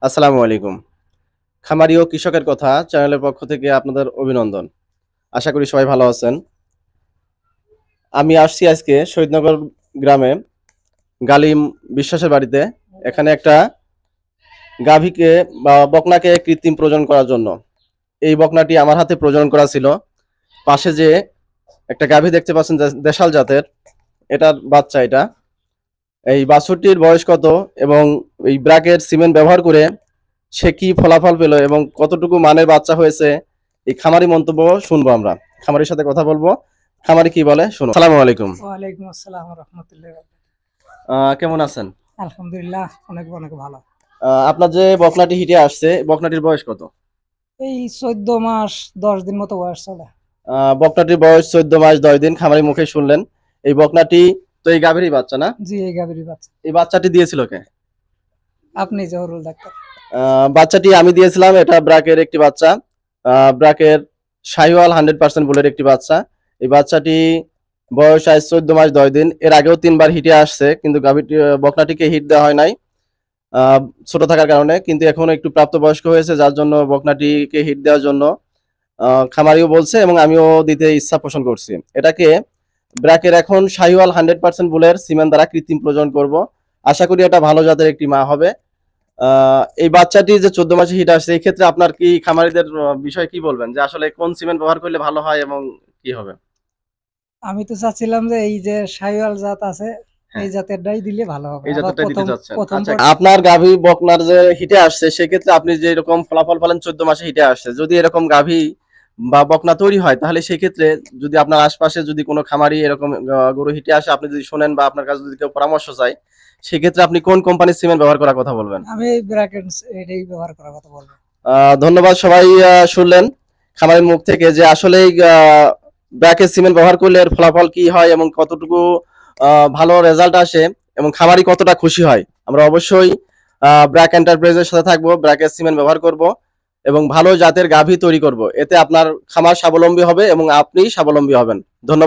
আসসালামু আলাইকুম। খামারি ও কৃষকের কথা চ্যানেলের পক্ষ থেকে আপনাদের অভিনন্দন। আশা করি সবাই ভালো আছেন। আমি আসছি আজকে শহীদনগর গ্রামে গালিম বিশ্বাসের বাড়িতে। এখানে একটা গাভীকে বা বকনাকে কৃত্রিম প্রজনন করার জন্য। এই বকনাটি আমার হাতে প্রজনন করা ছিল। পাশে যে একটা গাভী দেখতে পাচ্ছেন দেশাল জাতের, এটার বাচ্চা এটা। এই বাছুরটির বয়স কত এবং এই ব্রাকের সিমেন্ট ব্যবহার করে সে কি ফলাফল পেল এবং কতটুকু মানের বাচ্চা হয়েছে, এই খামারি মন্তব্য শুনবো আমরা। খামারির সাথে কথা বলবো। খামারি কি বলে শুনো। আসসালামু আলাইকুম। ওয়ালাইকুম আসসালাম রহমতুল্লাহ। কেমন আছেন? আলহামদুলিল্লাহ, অনেক অনেক ভালো। আপনার যে বকনাটি হিটে আসছে, বকনাটির বয়স কত? এই 14 মাস 10 দিন মতো বয়স চলে। বকনাটির বয়স 14 মাস 10 দিন। খামারি মুখে শুনলেন। এই বকনাটি তো এই গাভীরই বাচ্চা না? জি, এই গাভীর বাচ্চা। এই বাচ্চাটি দিয়েছিল কে? আপনি জহরুল ডাক্তার। বাচ্চাটি আমি দিয়েছিলাম। এটা ব্রাকের একটি বাচ্চা। ব্রাকের শাহিওয়াল 100% বুলের একটি বাচ্চা। এই বাচ্চাটি বয়স আজ 14 মাস 10 দিন। এর আগেও 3 বার হিটে আসছে, কিন্তু গাভীটি বকনাটিকে হিট দেওয়া হয় নাই ছোট থাকার কারণে। কিন্তু এখন একটু প্রাপ্তবয়স্ক হয়েছে, যার জন্য বকনাটিকে হিট দেওয়ার জন্য খামারিও বলছে এবং আমিও দিতে ইচ্ছা পোষণ করছি। এটাকে ব্র্যাকের এখন শাহিওয়াল 100% বুলের সিমেন্ট দ্বারা কৃত্রিম প্রজনন করব। আশা করি এটা ভালো জাতের একটি মা হবে। এই বাচ্চাটি যে 14 মাসে হিট আসছে, এই ক্ষেত্রে আপনার কি খামারিদের বিষয়ে কি বলবেন যে আসলে কোন সিমেন্ট ব্যবহার করলে ভালো হয় এবং কি হবে? আমি তো চাচ্ছিলাম যে এই যে শাহিওয়াল জাত আছে, হ্যাঁ, এই জাতেরটাই দিলে ভালো হবে। এই আবার জাতেরটা দিতে প্রথম চাচ্ছেন। প্রথম আচ্ছা, আপনার গাভী বকনার যে হিটে আসছে, সেক্ষেত্রে আপনি যে এরকম ফলাফল পেলেন 14 মাসে হিটে আসছে, যদি এরকম গাভী বা বকনা তৈরি হয়, তাহলে সেই ক্ষেত্রে যদি আপনার আশপাশে যদি কোনো খামারি এরকম গরু হিটে আসে, আপনি যদি শোনেন বা আপনার কাছে যদি কেউ পরামর্শ চায়, সেক্ষেত্রে আপনি কোন কোম্পানির সিমেন্ট ব্যবহার করার কথা বলবেন? আমি এই ব্র্যাকেটস এটাই ব্যবহার করার কথা বলবো। ধন্যবাদ। সবাই শুনলেন খামারের মুখ থেকে যে আসলে ব্র্যাকের সিমেন্ট ব্যবহার করলে এর ফলাফল কি হয় এবং কতটুকু ভালো রেজাল্ট আসে এবং খামারি কতটা খুশি হয়। আমরা অবশ্যই ব্র্যাক এন্টারপ্রাইজের সাথে থাকবো, ব্র্যাকের সিমেন্ট ব্যবহার করব এবং ভালো জাতের গাভী তৈরি করব। এতে আপনার খামার স্বাবলম্বী হবে এবং আপনি স্বাবলম্বী হবেন। ধন্যবাদ।